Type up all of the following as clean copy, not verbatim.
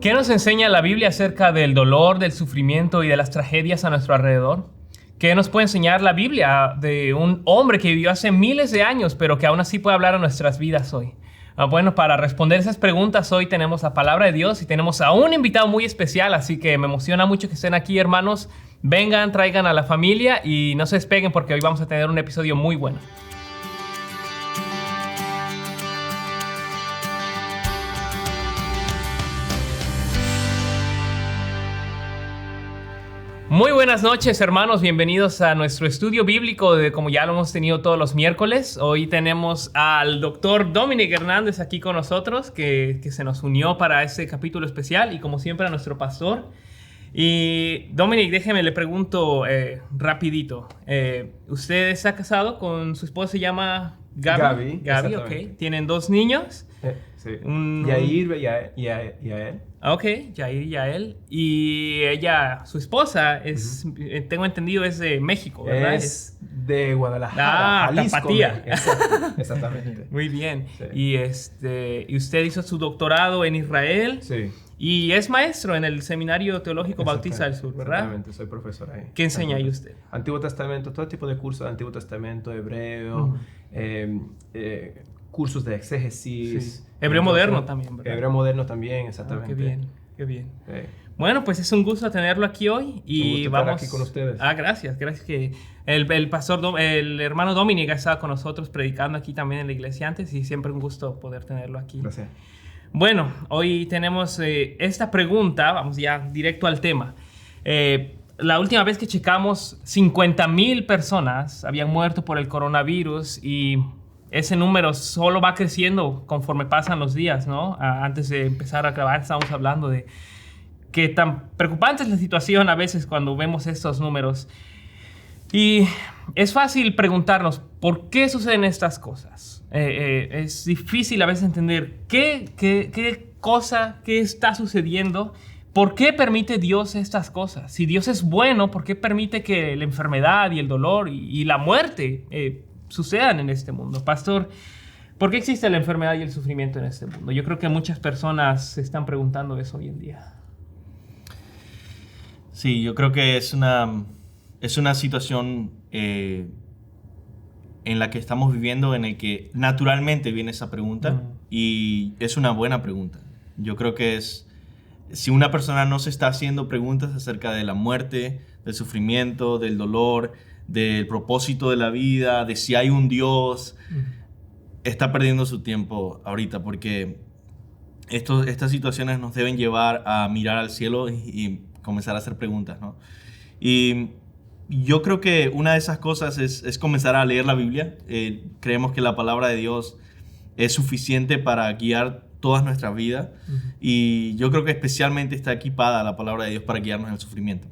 ¿Qué nos enseña la Biblia acerca del dolor, del sufrimiento y de las tragedias a nuestro alrededor? ¿Qué nos puede enseñar la Biblia de un hombre que vivió hace miles de años, pero que aún así puede hablar a nuestras vidas hoy? Bueno, para responder esas preguntas hoy tenemos la palabra de Dios y tenemos a un invitado muy especial, así que me emociona mucho que estén aquí, hermanos. Vengan, traigan a la familia y no se despeguen porque hoy vamos a tener un episodio muy bueno. Muy buenas noches, hermanos. Bienvenidos a nuestro estudio bíblico, como ya lo hemos tenido todos los miércoles. Hoy tenemos al doctor Dominic Hernández aquí con nosotros, que se nos unió para este capítulo especial, y como siempre a nuestro pastor. Y Dominic, déjeme, le pregunto rapidito. ¿Usted está casado con su esposa? ¿Se llama Gaby? Gaby, ok. ¿Tienen 2 niños? Sí. Yair y Yael. Ok, Yair y Yael. Y ella, su esposa, tengo entendido, es de México, ¿verdad? Es de Guadalajara, Jalisco. Tapatía. Exactamente. Muy bien. Sí. Y usted hizo su doctorado en Israel. Sí. Y es maestro en el Seminario Teológico Bautista del Sur, ¿verdad? Exactamente, soy profesor ahí. ¿Qué enseña ahí usted? Antiguo Testamento, todo tipo de cursos de Antiguo Testamento, hebreo, cursos de exégesis. Sí. Hebreo moderno también, ¿verdad? Hebreo moderno también, exactamente. Qué bien, qué bien. Sí. Bueno, pues es un gusto tenerlo aquí hoy y vamos estar aquí con ustedes. Gracias que el pastor, el hermano Dominic ha estado con nosotros predicando aquí también en la iglesia antes y siempre un gusto poder tenerlo aquí. Gracias. Bueno, hoy tenemos esta pregunta, vamos ya directo al tema. La última vez que checamos, 50,000 personas habían muerto por el coronavirus y ese número solo va creciendo conforme pasan los días, ¿no? Antes de empezar a grabar estábamos hablando de qué tan preocupante es la situación a veces cuando vemos estos números. Y es fácil preguntarnos, ¿por qué suceden estas cosas? Es difícil a veces entender qué cosa, qué está sucediendo. ¿Por qué permite Dios estas cosas? Si Dios es bueno, ¿por qué permite que la enfermedad y el dolor y la muerte sucedan en este mundo? Pastor, ¿por qué existe la enfermedad y el sufrimiento en este mundo? Yo creo que muchas personas se están preguntando eso hoy en día. Sí, yo creo que es una situación en la que estamos viviendo, en el que naturalmente viene esa pregunta y es una buena pregunta. Yo creo que si una persona no se está haciendo preguntas acerca de la muerte, del sufrimiento, del dolor, del propósito de la vida, de si hay un Dios, está perdiendo su tiempo ahorita, porque estas situaciones nos deben llevar a mirar al cielo y comenzar a hacer preguntas, ¿no? Y yo creo que una de esas cosas es comenzar a leer la Biblia. Creemos que la palabra de Dios es suficiente para guiar toda nuestra vida. Y yo creo que especialmente está equipada la palabra de Dios para guiarnos en el sufrimiento.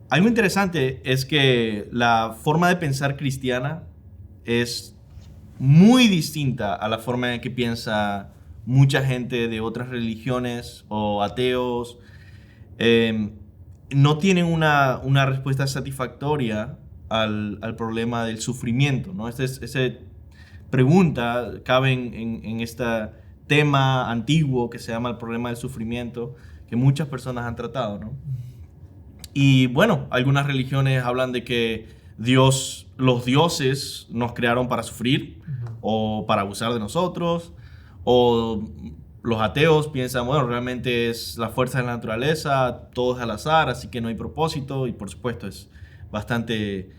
Algo interesante es que la forma de pensar cristiana es muy distinta a la forma en que piensa mucha gente de otras religiones o ateos. No tienen una respuesta satisfactoria al problema del sufrimiento, ¿no? Esa pregunta cabe en este tema antiguo que se llama el problema del sufrimiento, que muchas personas han tratado, ¿no? Y bueno, algunas religiones hablan de que los dioses nos crearon para sufrir o para abusar de nosotros, o los ateos piensan, bueno, realmente es la fuerza de la naturaleza, todo es al azar, así que no hay propósito. Y por supuesto es bastante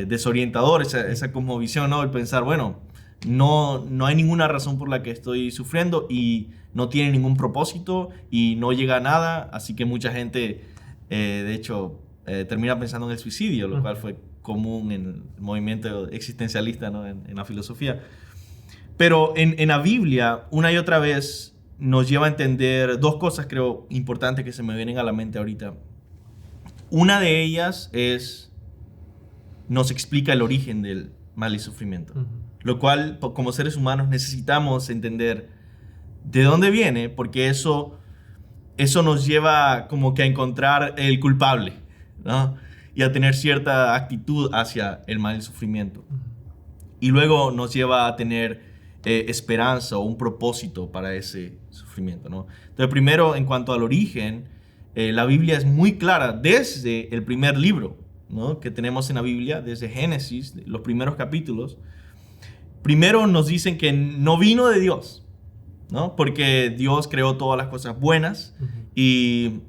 desorientador esa cosmovisión, ¿no? El pensar, bueno, no hay ninguna razón por la que estoy sufriendo y no tiene ningún propósito y no llega a nada, así que mucha gente, de hecho, termina pensando en el suicidio, lo cual fue común en el movimiento existencialista, ¿no? en la filosofía. Pero en la Biblia, una y otra vez, nos lleva a entender 2 cosas, creo, importantes que se me vienen a la mente ahorita. Una de ellas nos explica el origen del mal y sufrimiento. Lo cual, como seres humanos, necesitamos entender de dónde viene, porque eso nos lleva como que a encontrar el culpable, ¿no? Y a tener cierta actitud hacia el mal y el sufrimiento. Y luego nos lleva a tener esperanza o un propósito para ese sufrimiento, ¿no? Entonces, primero, en cuanto al origen, la Biblia es muy clara desde el primer libro, ¿no? que tenemos en la Biblia, desde Génesis, los primeros capítulos. primero nos dicen que no vino de Dios, ¿no? Porque Dios creó todas las cosas buenas y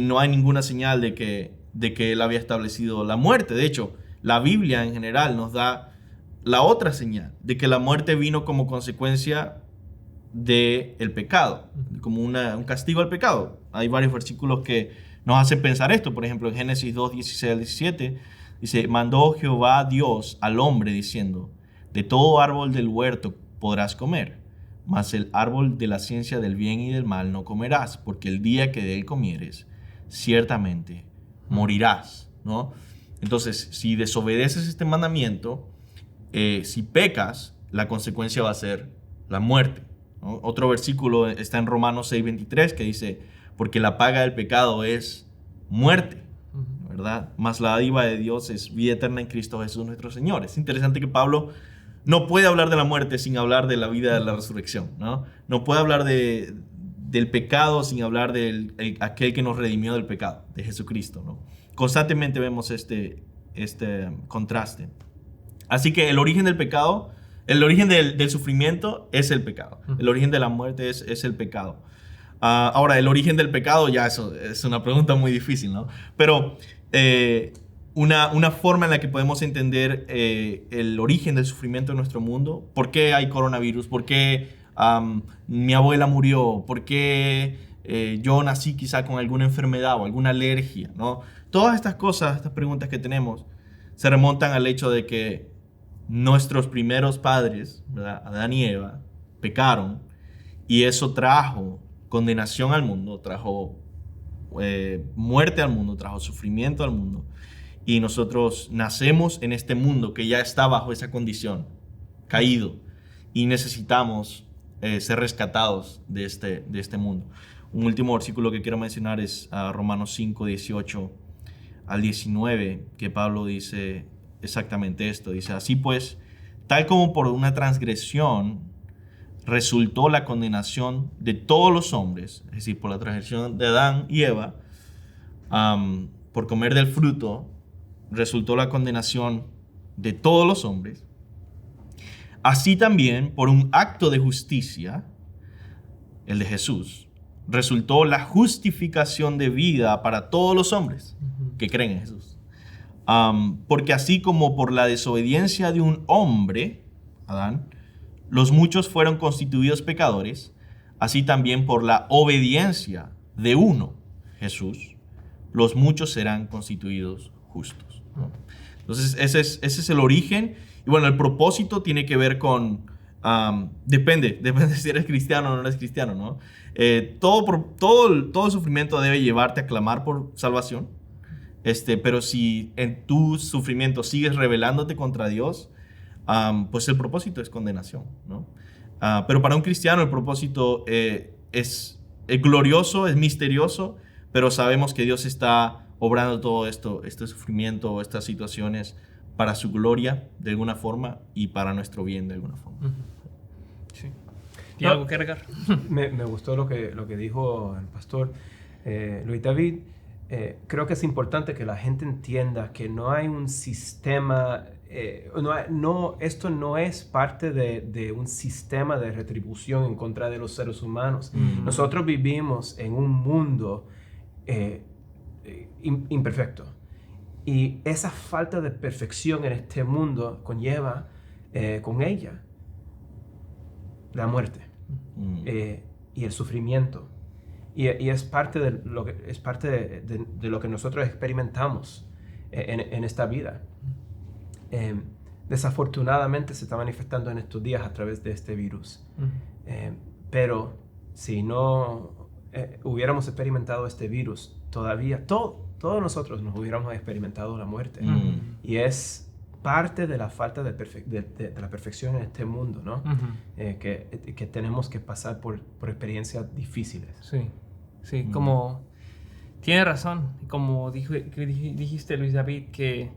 no hay ninguna señal de que Él había establecido la muerte. De hecho, la Biblia en general nos da la otra señal, de que la muerte vino como consecuencia del pecado, como un castigo al pecado. Hay varios versículos que nos hacen pensar esto. Por ejemplo, en Génesis 2, 16 al 17, dice: mandó Jehová Dios al hombre diciendo: de todo árbol del huerto podrás comer, mas el árbol de la ciencia del bien y del mal no comerás, porque el día que de él comieres, ciertamente morirás, ¿no? Entonces, si desobedeces este mandamiento, si pecas, la consecuencia va a ser la muerte, ¿no? Otro versículo está en Romanos 6:23 que dice: porque la paga del pecado es muerte, ¿verdad? Mas la dádiva de Dios es vida eterna en Cristo Jesús nuestro Señor. Es interesante que Pablo no puede hablar de la muerte sin hablar de la vida de la resurrección, ¿no? No puede hablar del pecado sin hablar de aquel que nos redimió del pecado, de Jesucristo, ¿no? Constantemente vemos este contraste. Así que el origen del pecado, el origen del sufrimiento es el pecado. El origen de la muerte es el pecado. Ahora, el origen del pecado, ya eso es una pregunta muy difícil, ¿no? Pero una forma en la que podemos entender el origen del sufrimiento en nuestro mundo, ¿por qué hay coronavirus? ¿Por qué mi abuela murió? ¿Por qué yo nací quizá con alguna enfermedad o alguna alergia, ¿no? Todas estas cosas, estas preguntas que tenemos, se remontan al hecho de que nuestros primeros padres, ¿verdad? Adán y Eva, pecaron, y eso trajo condenación al mundo, trajo muerte al mundo, trajo sufrimiento al mundo. Y nosotros nacemos en este mundo que ya está bajo esa condición, caído, y necesitamos ser rescatados de este mundo. Un último versículo que quiero mencionar es Romanos 5, 18 al 19, que Pablo dice exactamente esto. Dice: así pues, tal como por una transgresión resultó la condenación de todos los hombres, es decir, por la transgresión de Adán y Eva, por comer del fruto, resultó la condenación de todos los hombres. Así también, por un acto de justicia, el de Jesús, resultó la justificación de vida para todos los hombres que creen en Jesús. Porque así como por la desobediencia de un hombre, Adán, los muchos fueron constituidos pecadores, así también por la obediencia de uno, Jesús, los muchos serán constituidos justos, ¿no? Entonces, ese es el origen. Y bueno, el propósito tiene que ver con... depende si eres cristiano o no eres cristiano, ¿no? Todo el sufrimiento debe llevarte a clamar por salvación. Pero si en tu sufrimiento sigues rebelándote contra Dios, pues el propósito es condenación, ¿no? Pero para un cristiano el propósito es glorioso, es misterioso, pero sabemos que Dios está obrando todo este sufrimiento, estas situaciones para su gloria de alguna forma y para nuestro bien de alguna forma. Sí. ¿Tiene algo que agregar? Me gustó lo que dijo el pastor Luis David. Creo que es importante que la gente entienda que no hay un sistema, esto no es parte de un sistema de retribución en contra de los seres humanos. Nosotros vivimos en un mundo imperfecto, y esa falta de perfección en este mundo conlleva con ella la muerte y el sufrimiento. Y es parte de lo que nosotros experimentamos en esta vida. Desafortunadamente se está manifestando en estos días a través de este virus. Pero si no hubiéramos experimentado este virus, todavía todos nosotros nos hubiéramos experimentado la muerte. Y es parte de la falta de la perfección en este mundo, ¿no? Que tenemos que pasar por experiencias difíciles. Sí, como tiene razón, como dijiste, Luis David, que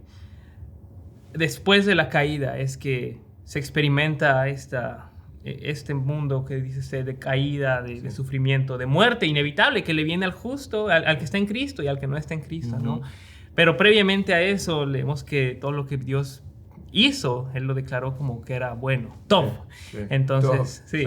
después de la caída es que se experimenta este mundo que dice usted de caída, de sufrimiento, de muerte inevitable que le viene al justo, al que está en Cristo y al que no está en Cristo, ¿no? Pero previamente a eso leemos que todo lo que Dios hizo, Él lo declaró como que era bueno. Todo. Sí, Entonces, todo. sí.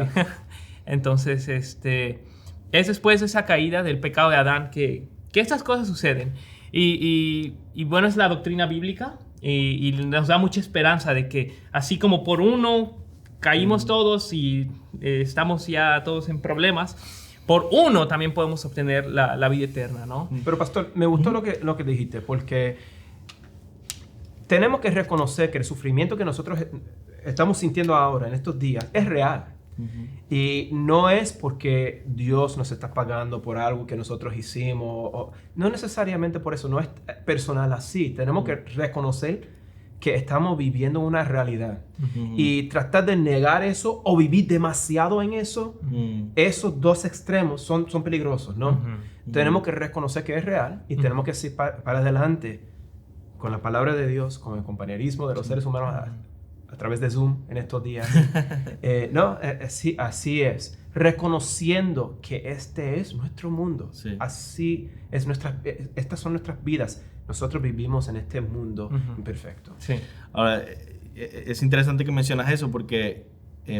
Entonces, es después de esa caída del pecado de Adán que estas cosas suceden. Y bueno, es la doctrina bíblica y nos da mucha esperanza de que así como por uno caímos todos y estamos ya todos en problemas, por uno también podemos obtener la vida eterna, ¿no? Pero pastor, me gustó lo que dijiste, porque tenemos que reconocer que el sufrimiento que nosotros estamos sintiendo ahora, en estos días, es real. Y no es porque Dios nos está pagando por algo que nosotros hicimos, no necesariamente por eso, no es personal así. Tenemos que reconocer que estamos viviendo una realidad y tratar de negar eso o vivir demasiado en eso, esos dos extremos son peligrosos, ¿no? Tenemos que reconocer que es real y tenemos que seguir para adelante con la palabra de Dios, con el compañerismo de los seres humanos a través de Zoom en estos días. Así es. Reconociendo que este es nuestro mundo. Sí. Así es estas son nuestras vidas. Nosotros vivimos en este mundo imperfecto. Sí. Ahora, es interesante que mencionas eso porque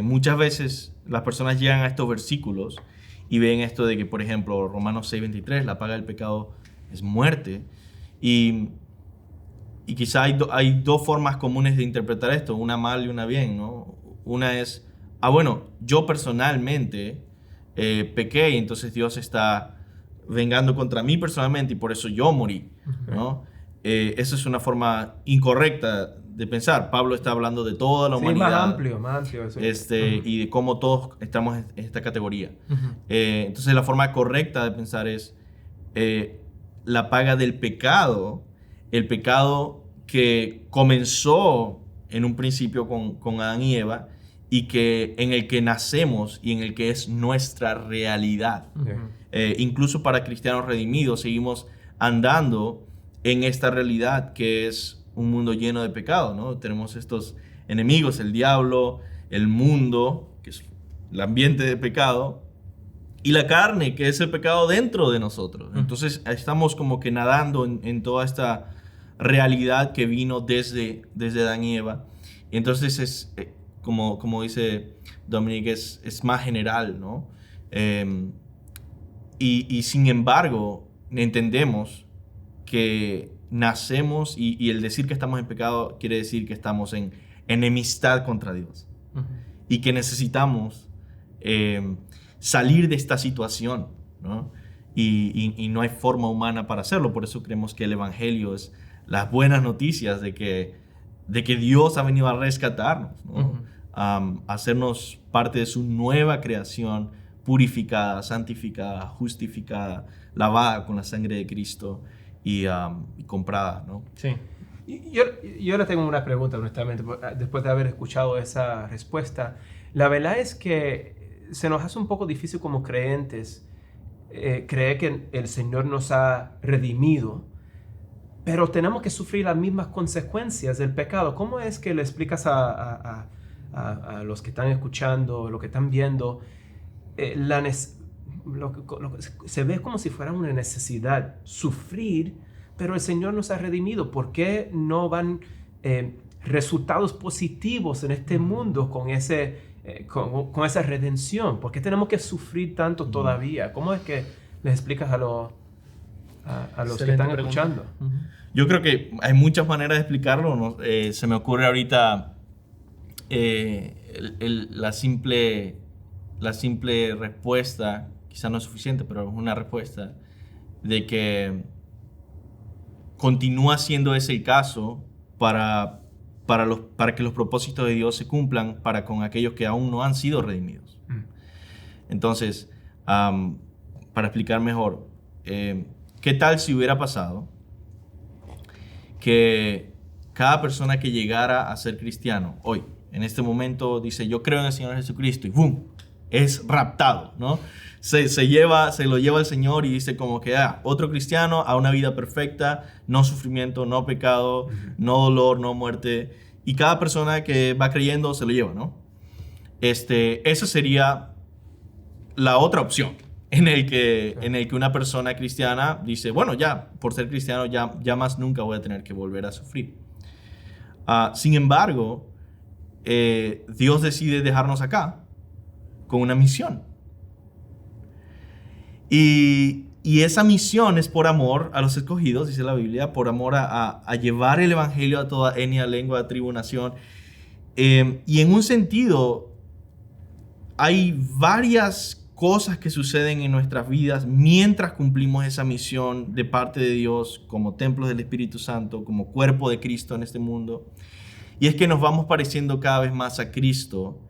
muchas veces las personas llegan a estos versículos y ven esto de que, por ejemplo, Romanos 6:23, la paga del pecado es muerte. Y quizá hay dos formas comunes de interpretar esto, una mal y una bien, ¿no? Una es, bueno, yo personalmente pequé y entonces Dios está vengando contra mí personalmente y por eso yo morí, ¿no? Esa es una forma incorrecta de pensar. Pablo está hablando de toda la humanidad. Más amplio eso. Y de cómo todos estamos en esta categoría. Entonces la forma correcta de pensar es la paga del pecado, el pecado que comenzó en un principio con Adán y Eva y en el que nacemos y en el que es nuestra realidad. Incluso para cristianos redimidos seguimos andando en esta realidad que es un mundo lleno de pecado, ¿no? Tenemos estos enemigos, el diablo, el mundo, que es el ambiente de pecado, y la carne, que es el pecado dentro de nosotros. Entonces estamos como que nadando en toda esta realidad que vino desde Adán y Eva. Y entonces es, como dice Dominic, es más general, ¿no? Y sin embargo, entendemos que nacemos y el decir que estamos en pecado quiere decir que estamos en enemistad contra Dios. Y que necesitamos salir de esta situación, ¿no? Y no hay forma humana para hacerlo. Por eso creemos que el Evangelio es las buenas noticias de que Dios ha venido a rescatarnos, ¿no? A hacernos parte de su nueva creación, purificada, santificada, justificada, lavada con la sangre de Cristo y comprada, ¿no? Sí. Yo le tengo una pregunta, honestamente, después de haber escuchado esa respuesta. La verdad es que se nos hace un poco difícil como creyentes creer que el Señor nos ha redimido, pero tenemos que sufrir las mismas consecuencias del pecado. ¿Cómo es que le explicas a los que están escuchando, los que están viendo, se ve como si fuera una necesidad sufrir, pero el Señor nos ha redimido? ¿Por qué no van resultados positivos en este mundo con esa redención? ¿Por qué tenemos que sufrir tanto todavía? ¿Cómo es que les explicas a los que están escuchando? Yo creo que hay muchas maneras de explicarlo, ¿no? Se me ocurre ahorita la simple respuesta, quizá no es suficiente, pero es una respuesta de que continúa siendo ese el caso para que los propósitos de Dios se cumplan para con aquellos que aún no han sido redimidos. Entonces, para explicar mejor, ¿qué tal si hubiera pasado que cada persona que llegara a ser cristiano hoy, en este momento, dice yo creo en el Señor Jesucristo y ¡boom!, es raptado, ¿no? Se lo lleva el Señor y dice como que otro cristiano a una vida perfecta, no sufrimiento, no pecado, no dolor, no muerte, y cada persona que va creyendo se lo lleva, ¿no? Esa sería la otra opción en el que una persona cristiana dice, bueno, ya por ser cristiano ya más nunca voy a tener que volver a sufrir. Sin embargo, Dios decide dejarnos acá con una misión. Y esa misión es por amor a los escogidos, dice la Biblia, por amor a llevar el evangelio a toda etnia, lengua, tribu, nación. Y en un sentido, hay varias cosas que suceden en nuestras vidas mientras cumplimos esa misión de parte de Dios como templos del Espíritu Santo, como cuerpo de Cristo en este mundo. Y es que nos vamos pareciendo cada vez más a Cristo,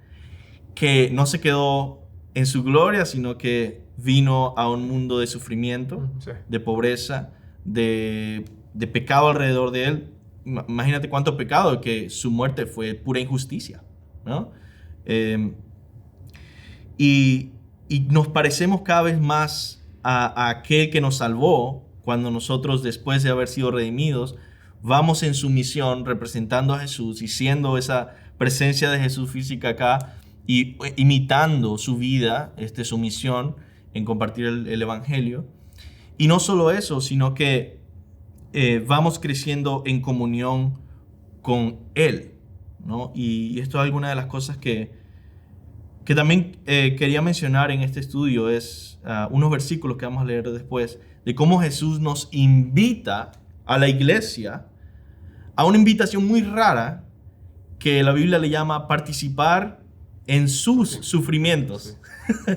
que no se quedó en su gloria, sino que vino a un mundo de sufrimiento, Sí. de pobreza, de pecado alrededor de él. Imagínate cuánto pecado, que su muerte fue pura injusticia, ¿no? Y nos parecemos cada vez más a aquel que nos salvó cuando nosotros, después de haber sido redimidos, vamos en su misión representando a Jesús y siendo esa presencia de Jesús física acá y imitando su vida, su misión en compartir el evangelio. Y no solo eso, sino que vamos creciendo en comunión con Él, ¿no? Y esto es alguna de las cosas que también quería mencionar en este estudio, es unos versículos que vamos a leer después, de cómo Jesús nos invita a la iglesia a una invitación muy rara que la Biblia le llama participar en sus sufrimientos. Sí.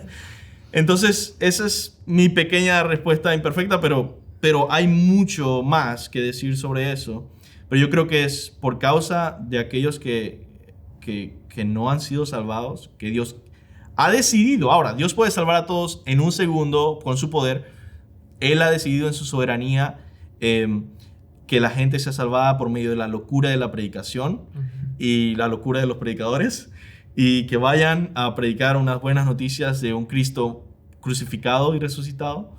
Entonces, esa es mi pequeña respuesta imperfecta, pero hay mucho más que decir sobre eso. Pero yo creo que es por causa de aquellos que no han sido salvados, que Dios ha decidido. Ahora, Dios puede salvar a todos en un segundo con su poder. Él ha decidido en su soberanía que la gente sea salvada por medio de la locura de la predicación y la locura de los predicadores, y que vayan a predicar unas buenas noticias de un Cristo crucificado y resucitado.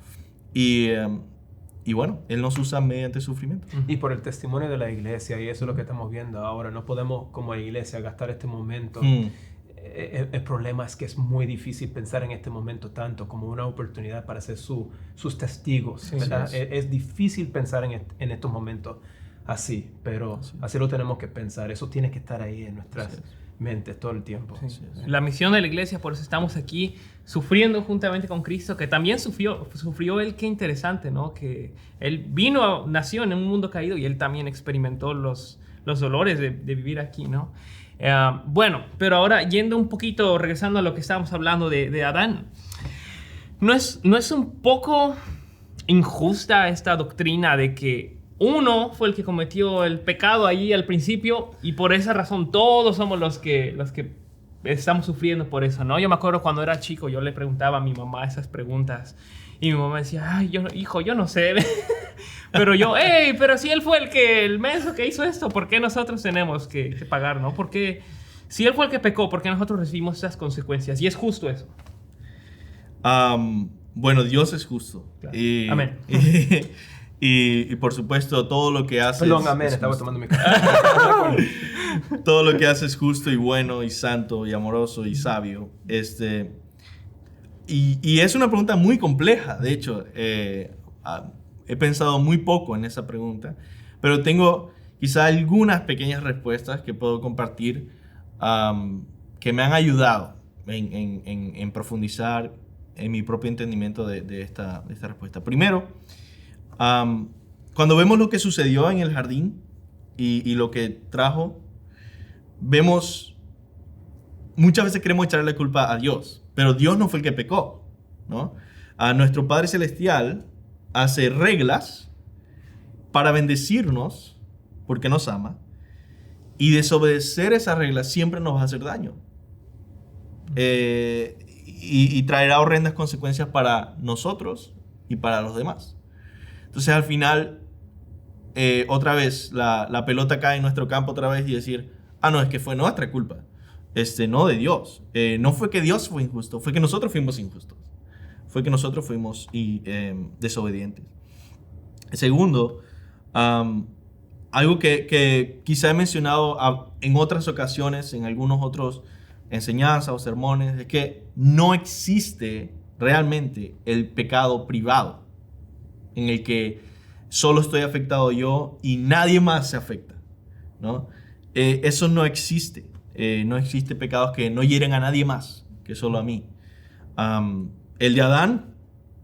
Y bueno, Él nos usa mediante sufrimiento. Y por el testimonio de la iglesia, y eso es lo que estamos viendo ahora. No podemos como iglesia gastar este momento. El problema es que es muy difícil pensar en este momento tanto como una oportunidad para ser sus testigos, Sí, ¿verdad? sí, Es difícil pensar en estos momentos así, pero así lo tenemos que pensar. Eso tiene que estar ahí en nuestras mentes todo el tiempo. Sí. La misión de la iglesia, por eso estamos aquí sufriendo juntamente con Cristo, que también sufrió Él. Qué interesante, ¿no? Que Él nació en un mundo caído y Él también experimentó los dolores de vivir aquí, ¿no? Bueno, pero ahora yendo un poquito, regresando a lo que estábamos hablando de Adán, ¿no es un poco injusta esta doctrina de que uno fue el que cometió el pecado allí al principio y por esa razón todos somos los que estamos sufriendo por eso, ¿no? Yo me acuerdo cuando era chico, yo le preguntaba a mi mamá esas preguntas y mi mamá decía, ay, hijo, yo no sé. Pero yo, pero si él fue el menso que hizo esto, ¿por qué nosotros tenemos que pagar, no? Porque si él fue el que pecó, ¿por qué nosotros recibimos esas consecuencias? Y es justo eso. Bueno, Dios es justo. Claro. Amén. Y por supuesto, todo lo que hace... Perdón, amén, estaba tomando mi café. Todo lo que hace es justo y bueno y santo y amoroso y sabio. Y es una pregunta muy compleja. De hecho, he pensado muy poco en esa pregunta, pero tengo quizá algunas pequeñas respuestas que puedo compartir que me han ayudado en profundizar en mi propio entendimiento de esta respuesta. Primero, cuando vemos lo que sucedió en el jardín y lo que trajo, vemos, muchas veces queremos echarle la culpa a Dios, pero Dios no fue el que pecó, ¿no? A nuestro Padre Celestial hace reglas para bendecirnos porque nos ama, y desobedecer esas reglas siempre nos va a hacer daño y traerá horrendas consecuencias para nosotros y para los demás. Entonces al final otra vez la pelota cae en nuestro campo otra vez y decir, no, es que fue nuestra culpa, no de Dios. No fue que Dios fue injusto, fue que nosotros fuimos injustos, fue que nosotros fuimos desobedientes. Segundo, algo que quizá he mencionado en otras ocasiones, en algunos otros enseñanzas o sermones, es que no existe realmente el pecado privado, en el que solo estoy afectado yo y nadie más se afecta, ¿no? eso no existe. No existe pecados que no hieren a nadie más que solo a mí. El de Adán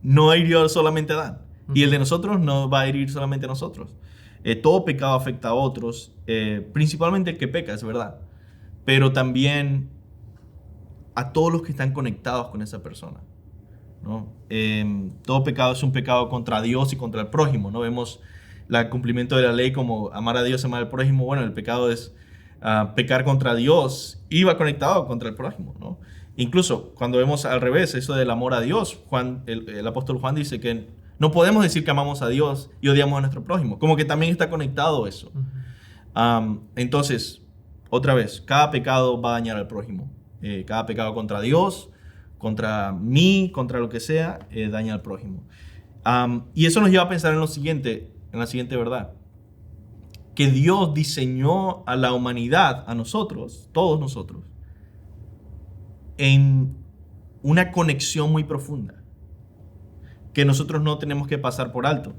no hirió solamente a Adán. Y el de nosotros no va a herir solamente a nosotros. Todo pecado afecta a otros, principalmente el que peca, es verdad. Pero también a todos los que están conectados con esa persona, ¿no? Todo pecado es un pecado contra Dios y contra el prójimo, ¿no? Vemos el cumplimiento de la ley como amar a Dios, amar al prójimo. Bueno, el pecado es pecar contra Dios y va conectado contra el prójimo, ¿no? Incluso cuando vemos al revés, eso del amor a Dios, el apóstol Juan dice que no podemos decir que amamos a Dios y odiamos a nuestro prójimo, como que también está conectado eso. Entonces, otra vez, cada pecado va a dañar al prójimo. Cada pecado contra Dios, contra mí, contra lo que sea, daña al prójimo. Y eso nos lleva a pensar en la siguiente verdad. Que Dios diseñó a la humanidad, a nosotros, todos nosotros, en una conexión muy profunda, que nosotros no tenemos que pasar por alto.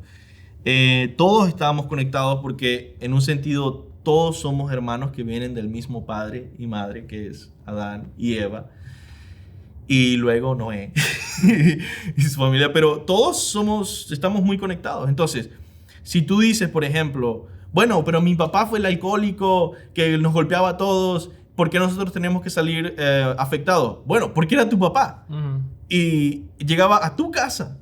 Todos estábamos conectados porque, en un sentido, todos somos hermanos que vienen del mismo padre y madre, que es Adán y Eva, y luego Noé y su familia, pero todos estamos muy conectados. Entonces, si tú dices, por ejemplo, bueno, pero mi papá fue el alcohólico que nos golpeaba a todos, ¿por qué nosotros tenemos que salir afectados? Bueno, porque era tu papá y llegaba a tu casa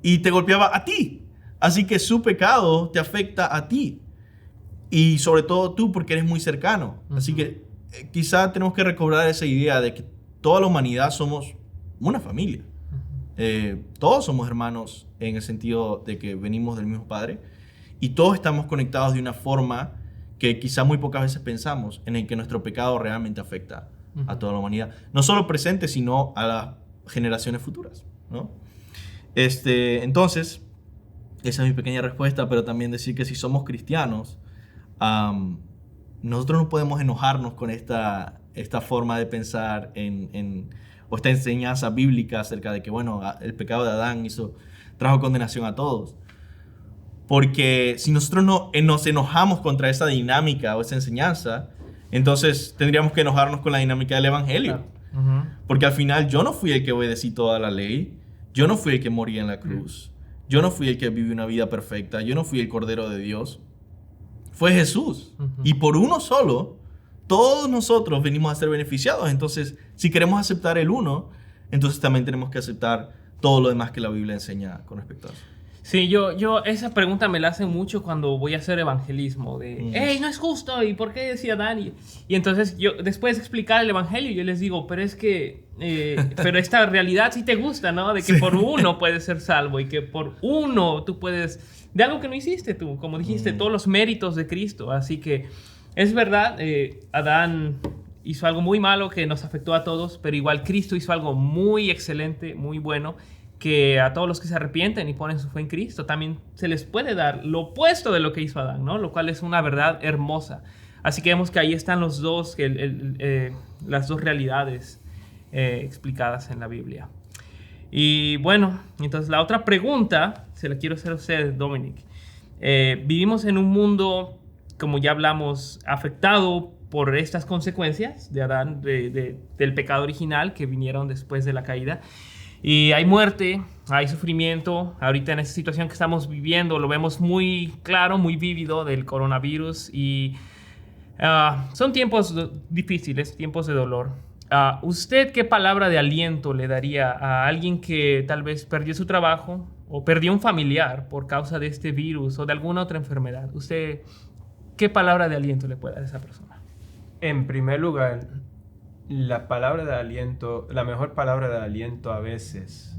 y te golpeaba a ti. Así que su pecado te afecta a ti. Y sobre todo tú, porque eres muy cercano. Así que quizá tenemos que recobrar esa idea de que toda la humanidad somos una familia. Todos somos hermanos en el sentido de que venimos del mismo Padre. Y todos estamos conectados de una forma que quizá muy pocas veces pensamos, en el que nuestro pecado realmente afecta a toda la humanidad. No solo presente, sino a las generaciones futuras, ¿no? Entonces, esa es mi pequeña respuesta, pero también decir que si somos cristianos, nosotros no podemos enojarnos con esta forma de pensar o esta enseñanza bíblica acerca de que, bueno, el pecado de Adán trajo condenación a todos. Porque si nosotros nos enojamos contra esa dinámica o esa enseñanza, entonces tendríamos que enojarnos con la dinámica del evangelio. Porque al final yo no fui el que obedecí toda la ley, yo no fui el que moría en la cruz, yo no fui el que vivió una vida perfecta, yo no fui el Cordero de Dios. Fue Jesús. Y por uno solo, todos nosotros venimos a ser beneficiados. Entonces, si queremos aceptar el uno, entonces también tenemos que aceptar todo lo demás que la Biblia enseña con respecto a eso. Sí, yo esa pregunta me la hacen mucho cuando voy a hacer evangelismo. ¡Hey, no es justo! ¿Y por qué decía Adán? Y entonces, yo después de explicar el evangelio, yo les digo, pero es que... pero esta realidad sí te gusta, ¿no? De que por uno puedes ser salvo y que por uno tú puedes... De algo que no hiciste tú, como dijiste, todos los méritos de Cristo. Así que es verdad, Adán hizo algo muy malo que nos afectó a todos, pero igual Cristo hizo algo muy excelente, muy bueno, que a todos los que se arrepienten y ponen su fe en Cristo también se les puede dar lo opuesto de lo que hizo Adán, ¿no? Lo cual es una verdad hermosa. Así que vemos que ahí están los dos, las dos realidades explicadas en la Biblia. Y bueno, entonces la otra pregunta se la quiero hacer a usted, Dominic. Vivimos en un mundo, como ya hablamos, afectado por estas consecuencias de Adán, del pecado original que vinieron después de la caída. Y hay muerte, hay sufrimiento. Ahorita en esta situación que estamos viviendo lo vemos muy claro, muy vívido del coronavirus. Y son tiempos difíciles, tiempos de dolor. ¿Usted qué palabra de aliento le daría a alguien que tal vez perdió su trabajo o perdió un familiar por causa de este virus o de alguna otra enfermedad? ¿Usted qué palabra de aliento le puede dar a esa persona? En primer lugar, la mejor palabra de aliento a veces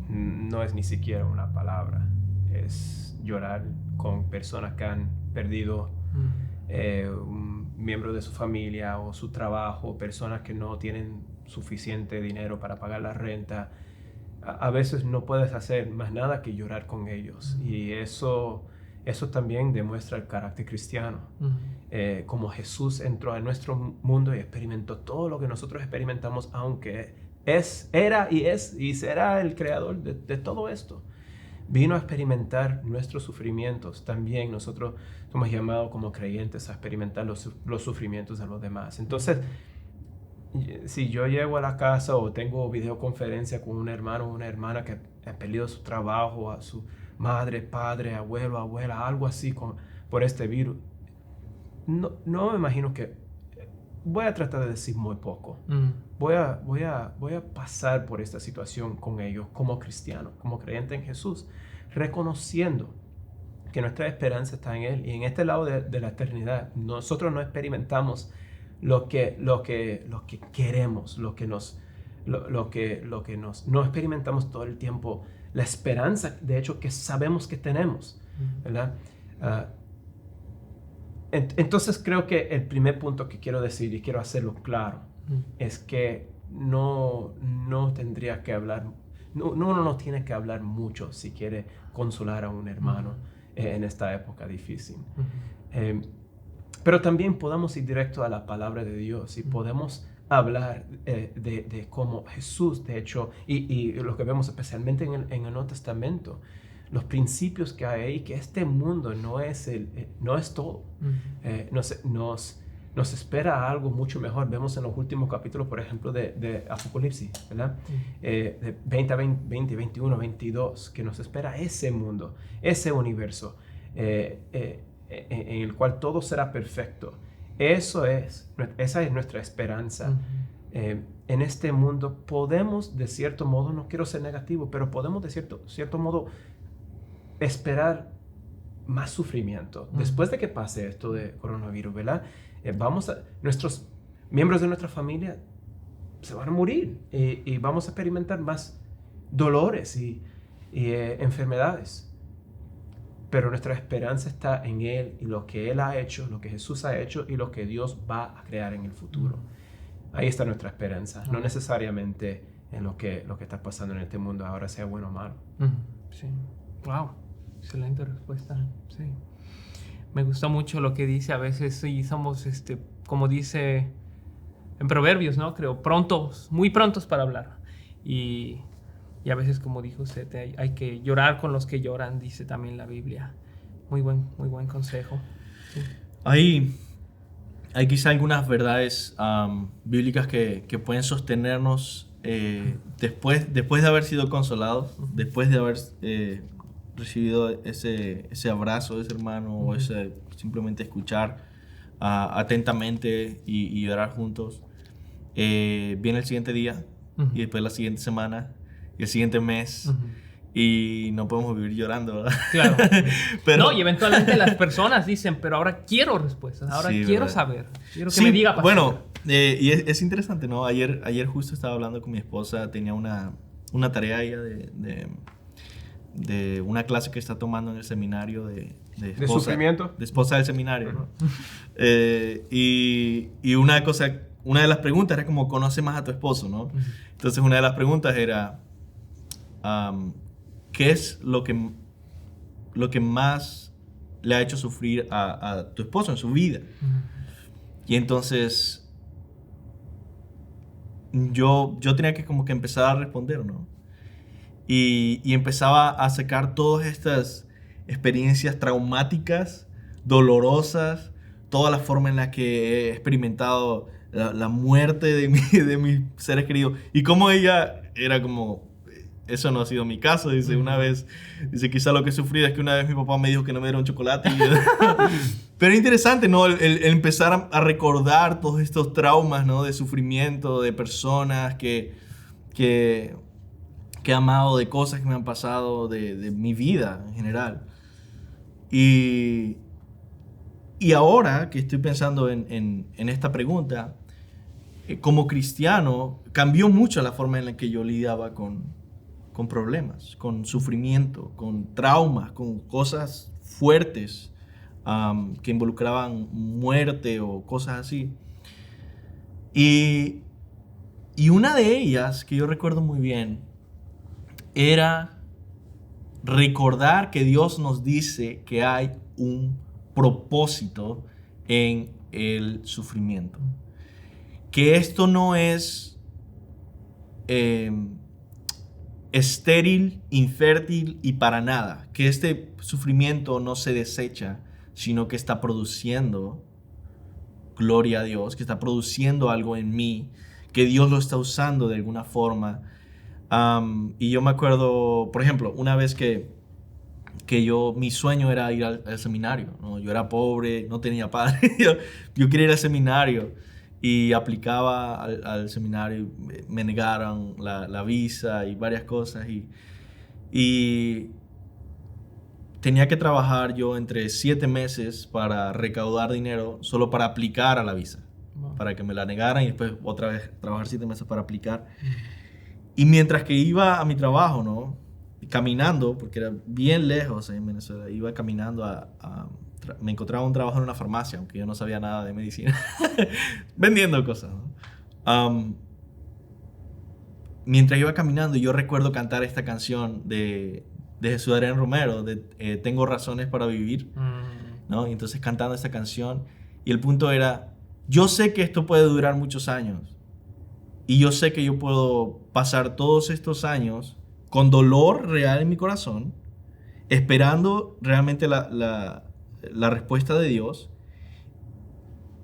no es ni siquiera una palabra. Es llorar con personas que han perdido un miembro de su familia o su trabajo, personas que no tienen suficiente dinero para pagar la renta. A veces no puedes hacer más nada que llorar con ellos. Y eso también demuestra el carácter cristiano. Como Jesús entró a nuestro mundo y experimentó todo lo que nosotros experimentamos, aunque era y será el creador de todo esto. vino a experimentar nuestros sufrimientos. También nosotros somos llamados como creyentes a experimentar los sufrimientos de los demás. Entonces, si yo llego a la casa o tengo videoconferencia con un hermano o una hermana que ha perdido su trabajo, a su madre, padre, abuelo, abuela, algo así por este virus, no me imagino que voy a tratar de decir muy poco. Voy a pasar por esta situación con ellos como cristiano, como creyente en Jesús, reconociendo que nuestra esperanza está en Él. Y en este lado de la eternidad, nosotros no experimentamos lo que queremos, no experimentamos todo el tiempo la esperanza, de hecho, que sabemos que tenemos, ¿verdad? Entonces creo que el primer punto que quiero decir y quiero hacerlo claro es que no tendría que hablar, uno no tiene que hablar mucho si quiere consolar a un hermano en esta época difícil. Pero también podemos ir directo a la palabra de Dios y podemos hablar de cómo Jesús, de hecho, y lo que vemos especialmente en el Nuevo Testamento, los principios que hay ahí, que este mundo no es todo. Nos espera algo mucho mejor. Vemos en los últimos capítulos, por ejemplo, de Apocalipsis, ¿verdad? De 20, 21, 22, que nos espera ese mundo, ese universo, en el cual todo será perfecto. Esa es nuestra esperanza. En este mundo podemos, de cierto modo, no quiero ser negativo, pero podemos de cierto modo esperar más sufrimiento. Después de que pase esto de coronavirus, ¿verdad? Nuestros miembros de nuestra familia se van a morir y vamos a experimentar más dolores y enfermedades. Pero nuestra esperanza está en Él y lo que Él ha hecho, lo que Jesús ha hecho y lo que Dios va a crear en el futuro. Ahí está nuestra esperanza, no necesariamente en lo que está pasando en este mundo ahora, sea bueno o malo. Sí. Wow, excelente respuesta. Sí. Me gusta mucho lo que dice. A veces sí somos, como dice en Proverbios, ¿no? Creo, muy prontos para hablar. Y a veces, como dijo usted, hay que llorar con los que lloran, dice también la Biblia. Muy buen consejo. Sí. Hay quizá algunas verdades bíblicas que pueden sostenernos después de haber sido consolados, después de haber recibido ese abrazo de ese hermano o ese simplemente escuchar atentamente y llorar juntos. Viene el siguiente día y después la siguiente semana y el siguiente mes. Y no podemos vivir llorando, ¿verdad? Claro. Pero, no, y eventualmente las personas dicen, pero ahora quiero respuestas, ahora sí, quiero saber, quiero que me diga. Pastor. Bueno, y es interesante, ¿no? Ayer justo estaba hablando con mi esposa, tenía una tarea ella de una clase que está tomando en el seminario de esposa, ¿de sufrimiento? De esposa del seminario, ¿no? Y una de las preguntas era como, conoce más a tu esposo, ¿no? Entonces una de las preguntas era, ¿qué es lo que más le ha hecho sufrir a tu esposo en su vida? Y entonces yo tenía que como que empezar a responder, ¿no? Y empezaba a sacar todas estas experiencias traumáticas, dolorosas, toda la forma en la que he experimentado la muerte de mis seres queridos. Y como ella era como, eso no ha sido mi caso, dice, una vez, dice, quizá lo que he sufrido es que una vez mi papá me dijo que no me diera un chocolate. Pero es interesante, ¿no? El empezar a recordar todos estos traumas, ¿no? De sufrimiento, de personas que he amado, de cosas que me han pasado, de mi vida en general. Y ahora que estoy pensando en esta pregunta, como cristiano, cambió mucho la forma en la que yo lidiaba con problemas, con sufrimiento, con traumas, con cosas fuertes que involucraban muerte o cosas así. Y una de ellas, que yo recuerdo muy bien, era recordar que Dios nos dice que hay un propósito en el sufrimiento. Que esto no es estéril, infértil y para nada. Que este sufrimiento no se desecha, sino que está produciendo gloria a Dios, que está produciendo algo en mí, que Dios lo está usando de alguna forma. Y yo me acuerdo, por ejemplo, una vez que mi sueño era ir al seminario, ¿no? Yo era pobre, no tenía padre, yo quería ir al seminario y aplicaba al seminario, me negaron la visa y varias cosas y tenía que trabajar yo entre 7 meses para recaudar dinero solo para aplicar a la visa, para que me la negaran y después otra vez trabajar 7 meses para aplicar. Y mientras que iba a mi trabajo, ¿no? Caminando, porque era bien lejos en Venezuela, iba caminando me encontraba un trabajo en una farmacia, aunque yo no sabía nada de medicina, vendiendo cosas, ¿no? Mientras iba caminando, yo recuerdo cantar esta canción de Jesús Adrián Romero, de Tengo razones para vivir, ¿no? Y entonces cantando esta canción, y el punto era, yo sé que esto puede durar muchos años, y yo sé que yo puedo pasar todos estos años con dolor real en mi corazón, esperando realmente la respuesta de Dios,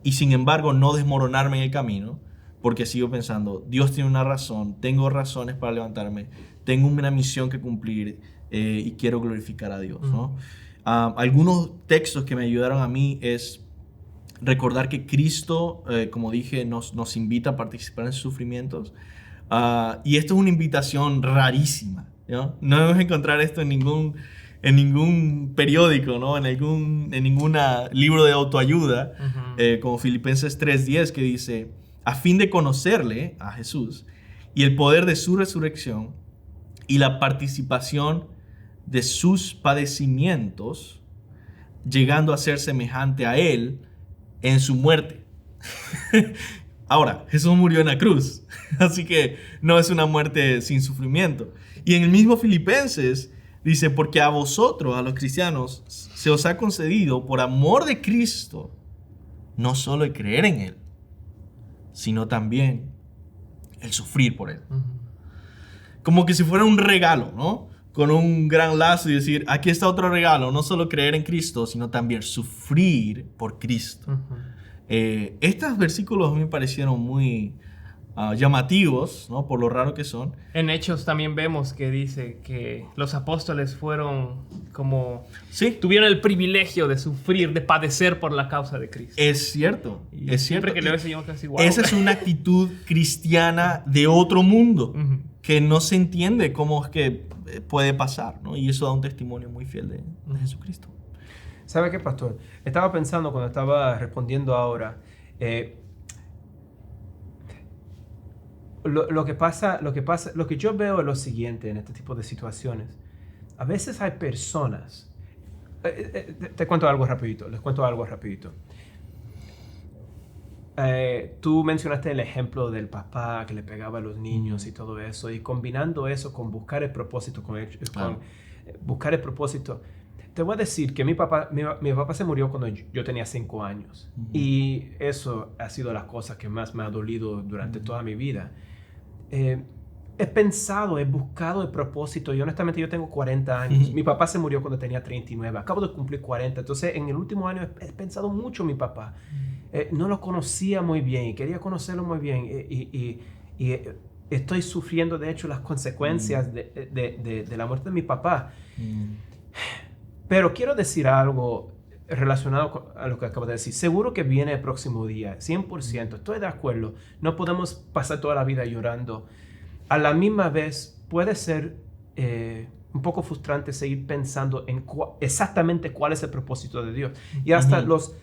y sin embargo no desmoronarme en el camino, porque sigo pensando, Dios tiene una razón, tengo razones para levantarme, tengo una misión que cumplir y quiero glorificar a Dios, ¿no? Algunos textos que me ayudaron a mí es recordar que Cristo, como dije, nos invita a participar en sus sufrimientos. Y esto es una invitación rarísima, ¿no? No debemos encontrar esto en ningún periódico, ¿no? En ningún libro de autoayuda, como Filipenses 3:10, que dice, a fin de conocerle, a Jesús, y el poder de su resurrección y la participación de sus padecimientos, llegando a ser semejante a Él en su muerte. Ahora, Jesús murió en la cruz, así que no es una muerte sin sufrimiento. Y en el mismo Filipenses dice, porque a vosotros, a los cristianos, se os ha concedido por amor de Cristo, no solo el creer en Él, sino también el sufrir por Él. Como que si fuera un regalo, ¿no? Con un gran lazo y decir, aquí está otro regalo, no solo creer en Cristo, sino también sufrir por Cristo. Estos versículos me parecieron muy llamativos, ¿no? Por lo raro que son. En Hechos también vemos que dice que los apóstoles fueron como... Sí. Tuvieron el privilegio de sufrir, de padecer por la causa de Cristo. Es cierto. Y es siempre cierto. que leo eso yo casi wow. Esa es una actitud cristiana de otro mundo que no se entiende cómo es que puede pasar, ¿no? Y eso da un testimonio muy fiel de Jesucristo. ¿Sabe qué, pastor? Estaba pensando cuando estaba respondiendo ahora, lo que yo veo es lo siguiente en este tipo de situaciones. A veces hay personas, les cuento algo rapidito. Tú mencionaste el ejemplo del papá que le pegaba a los niños y todo eso, y combinando eso con buscar el propósito, buscar el propósito. Te voy a decir que mi papá se murió cuando yo tenía 5 años. Y eso ha sido la cosa que más me ha dolido durante toda mi vida. He pensado, he buscado el propósito. Y honestamente yo tengo 40 años. Mi papá se murió cuando tenía 39. Acabo de cumplir 40. Entonces en el último año he pensado mucho en mi papá. No lo conocía muy bien y quería conocerlo muy bien. Y estoy sufriendo de hecho las consecuencias de la muerte de mi papá. Pero quiero decir algo relacionado a lo que acabo de decir. Seguro que viene el próximo día, 100%. Estoy de acuerdo. No podemos pasar toda la vida llorando. A la misma vez, puede ser un poco frustrante seguir pensando en exactamente cuál es el propósito de Dios. Y hasta los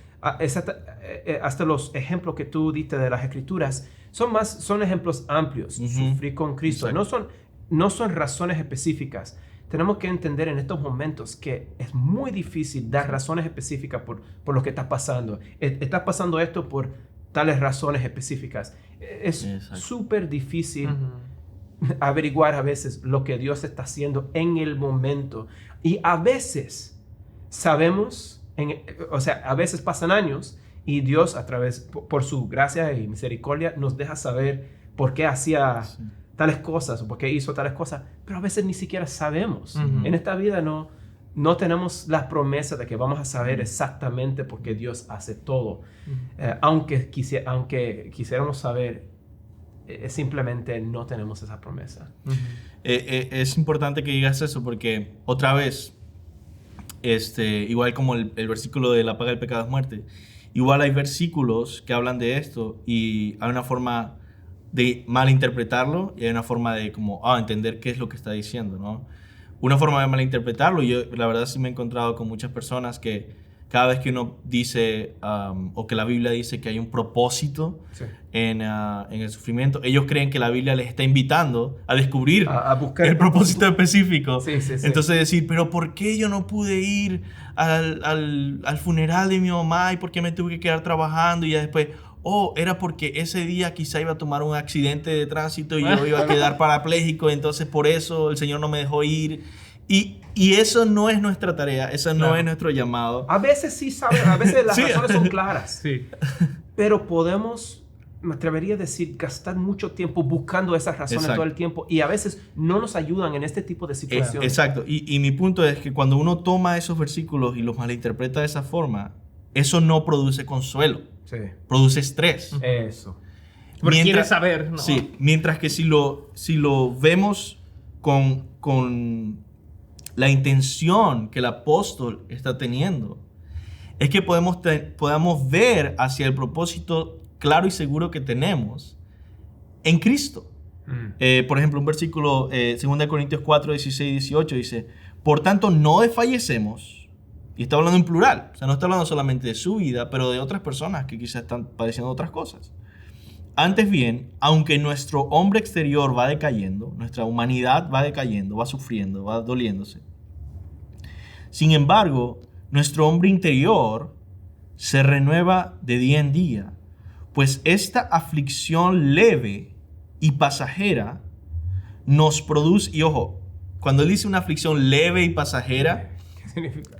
ejemplos que tú diste de las Escrituras son ejemplos amplios. Sufrir con Cristo. No son razones específicas. Tenemos que entender en estos momentos que es muy difícil dar razones específicas por lo que está pasando. Está pasando esto por tales razones específicas. Es súper difícil averiguar a veces lo que Dios está haciendo en el momento. Y a veces sabemos, a veces pasan años y Dios por su gracia y misericordia nos deja saber por qué hacía tales cosas o por qué hizo tales cosas, pero a veces ni siquiera sabemos. En esta vida no tenemos la promesa de que vamos a saber exactamente por qué Dios hace todo. Aunque quisiéramos saber, simplemente no tenemos esa promesa. Es importante que digas eso porque otra vez, igual como el versículo de la paga del pecado es muerte, igual hay versículos que hablan de esto y hay una forma de malinterpretarlo y hay una forma de como entender qué es lo que está diciendo, ¿no? Una forma de malinterpretarlo, yo la verdad sí me he encontrado con muchas personas que cada vez que uno dice o que la Biblia dice que hay un propósito en el sufrimiento, ellos creen que la Biblia les está invitando a descubrir a buscar el propósito específico. Sí. Entonces decir, pero ¿por qué yo no pude ir al funeral de mi mamá y por qué me tuve que quedar trabajando? Y ya después, era porque ese día quizá iba a tomar un accidente de tránsito y yo iba a quedar parapléjico, entonces por eso el Señor no me dejó ir. Y eso no es nuestra tarea, eso no es nuestro llamado. A veces sí saben, a veces las razones son claras. Sí. Pero podemos, me atrevería a decir, gastar mucho tiempo buscando esas razones todo el tiempo y a veces no nos ayudan en este tipo de situaciones. Exacto. Y mi punto es que cuando uno toma esos versículos y los malinterpreta de esa forma, eso no produce consuelo, produce estrés. Eso. Porque quieres saber, ¿no? Sí, mientras que si lo vemos con la intención que el apóstol está teniendo, es que podamos ver hacia el propósito claro y seguro que tenemos en Cristo. Por ejemplo, un versículo, 2 Corintios 4, 16 y 18 dice, por tanto no desfallecemos, y está hablando en plural, o sea, no está hablando solamente de su vida, pero de otras personas que quizás están padeciendo otras cosas. Antes bien, aunque nuestro hombre exterior va decayendo, nuestra humanidad va decayendo, va sufriendo, va doliéndose. Sin embargo, nuestro hombre interior se renueva de día en día, pues esta aflicción leve y pasajera nos produce, y ojo, cuando él dice una aflicción leve y pasajera, ¿qué significa?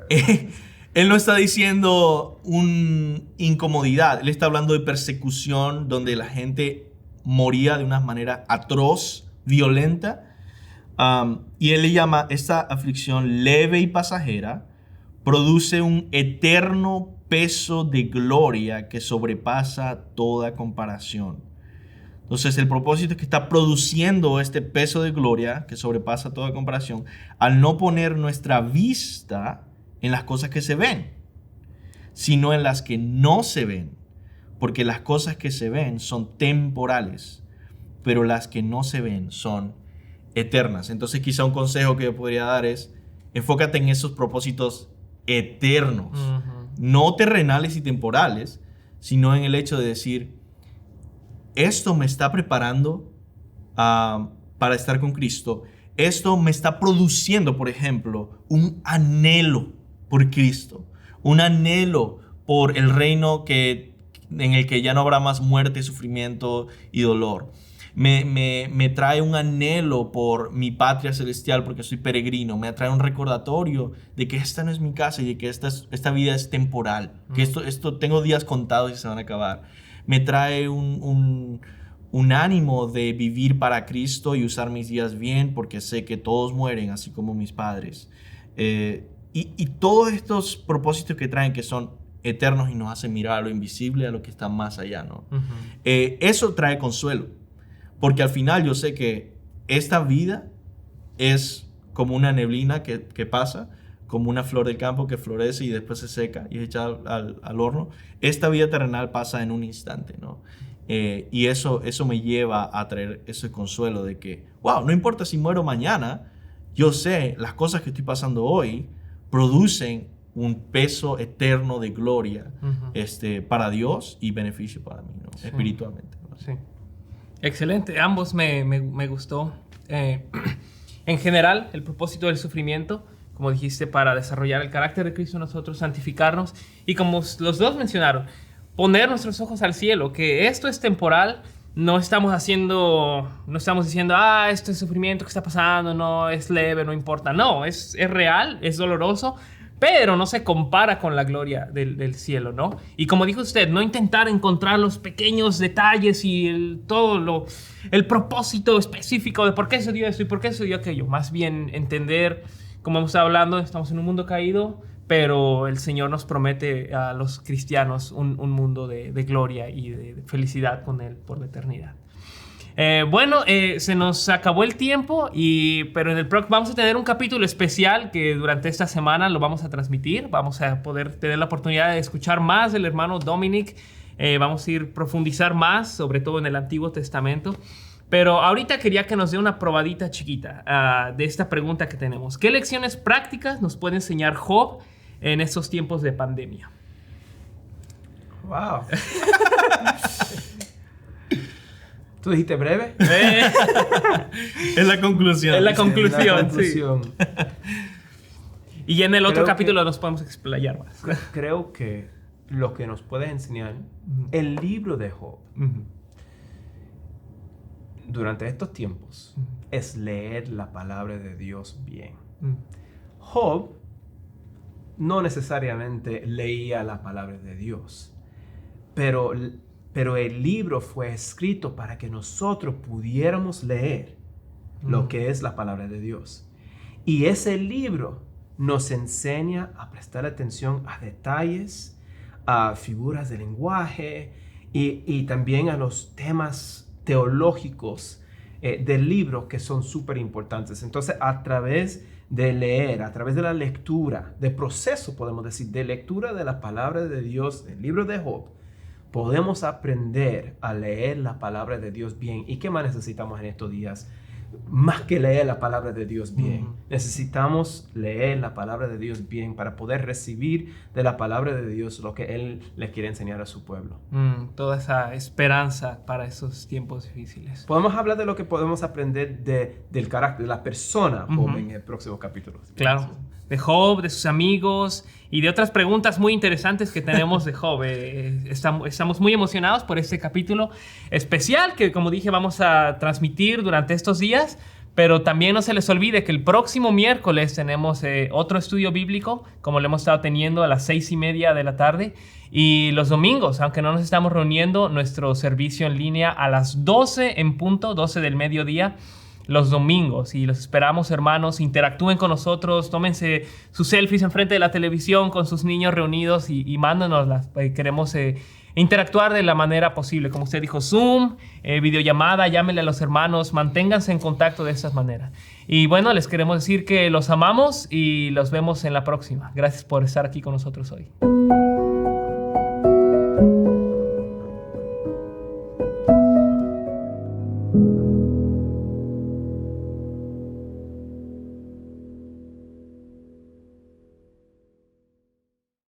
Él no está diciendo una incomodidad, él está hablando de persecución donde la gente moría de una manera atroz, violenta, y él le llama esta aflicción leve y pasajera, produce un eterno peso de gloria que sobrepasa toda comparación. Entonces el propósito es que está produciendo este peso de gloria que sobrepasa toda comparación al no poner nuestra vista en las cosas que se ven, sino en las que no se ven, porque las cosas que se ven son temporales, pero las que no se ven son eternas. Entonces quizá un consejo que yo podría dar es, enfócate en esos propósitos eternos, no terrenales y temporales, sino en el hecho de decir, esto me está preparando para estar con Cristo, esto me está produciendo, por ejemplo, un anhelo por Cristo, un anhelo por el reino en el que ya no habrá más muerte, sufrimiento y dolor. Me trae un anhelo por mi patria celestial porque soy peregrino. Me trae un recordatorio de que esta no es mi casa y de que esta vida es temporal. Que esto tengo días contados y se van a acabar. Me trae un ánimo de vivir para Cristo y usar mis días bien porque sé que todos mueren así como mis padres. Y todos estos propósitos que traen que son eternos y nos hacen mirar a lo invisible, a lo que está más allá, ¿no? Eso trae consuelo. Porque al final yo sé que esta vida es como una neblina que pasa, como una flor del campo que florece y después se seca y es echada al horno. Esta vida terrenal pasa en un instante, ¿no? Y eso me lleva a traer ese consuelo de que, wow, no importa si muero mañana, yo sé las cosas que estoy pasando hoy producen un peso eterno de gloria para Dios y beneficio para mí, ¿no? Sí. Espiritualmente, ¿no? Sí. Excelente, ambos me gustó. En general, el propósito del sufrimiento, como dijiste, para desarrollar el carácter de Cristo en nosotros, santificarnos, y como los dos mencionaron, poner nuestros ojos al cielo, que esto es temporal. No estamos diciendo, este sufrimiento que está pasando, no es leve, no importa. No, es real, es doloroso, pero no se compara con la gloria del cielo, ¿no? Y como dijo usted, no intentar encontrar los pequeños detalles y el propósito específico de por qué se dio esto y por qué se dio aquello. Más bien entender, como hemos estado hablando, estamos en un mundo caído, pero el Señor nos promete a los cristianos un mundo de gloria y de felicidad con Él por la eternidad. Se nos acabó el tiempo, pero en el próximo vamos a tener un capítulo especial que durante esta semana lo vamos a transmitir. Vamos a poder tener la oportunidad de escuchar más del hermano Dominic. Vamos a profundizar más, sobre todo en el Antiguo Testamento. Pero ahorita quería que nos dé una probadita chiquita de esta pregunta que tenemos. ¿Qué lecciones prácticas nos puede enseñar Job en estos tiempos de pandemia? ¡Wow! ¿Tú dijiste breve? Es la conclusión. Es la conclusión, sí. Y en el otro capítulo nos podemos explayar más. Creo que lo que nos puede enseñar el libro de Job durante estos tiempos es leer la palabra de Dios bien. Job no necesariamente leía la palabra de Dios, pero el libro fue escrito para que nosotros pudiéramos leer lo que es la palabra de Dios. Y ese libro nos enseña a prestar atención a detalles, a figuras de lenguaje y también a los temas teológicos del libro que son súper importantes. Entonces, a través de leer, a través de la lectura, de proceso, podemos decir, de lectura de la palabra de Dios, del libro de Job, podemos aprender a leer la palabra de Dios bien. ¿Y qué más necesitamos en estos días? Más que leer la palabra de Dios bien. Necesitamos leer la palabra de Dios bien para poder recibir de la palabra de Dios lo que Él le quiere enseñar a su pueblo. Toda esa esperanza para esos tiempos difíciles. Podemos hablar de lo que podemos aprender del carácter de la persona Job en el próximo capítulo. Claro. De Job, de sus amigos y de otras preguntas muy interesantes que tenemos de Job. Estamos muy emocionados por este capítulo especial que, como dije, vamos a transmitir durante estos días. Pero también no se les olvide que el próximo miércoles tenemos otro estudio bíblico, como lo hemos estado teniendo a las 6:30 de la tarde. Y los domingos, aunque no nos estamos reuniendo, nuestro servicio en línea a las 12 en punto, 12 del mediodía, los domingos. Y los esperamos, hermanos, interactúen con nosotros, tómense sus selfies enfrente de la televisión con sus niños reunidos y mándanoslas. Queremos interactuar de la manera posible. Como usted dijo, Zoom, videollamada, llámenle a los hermanos, manténganse en contacto de esta manera. Y bueno, les queremos decir que los amamos y los vemos en la próxima. Gracias por estar aquí con nosotros hoy.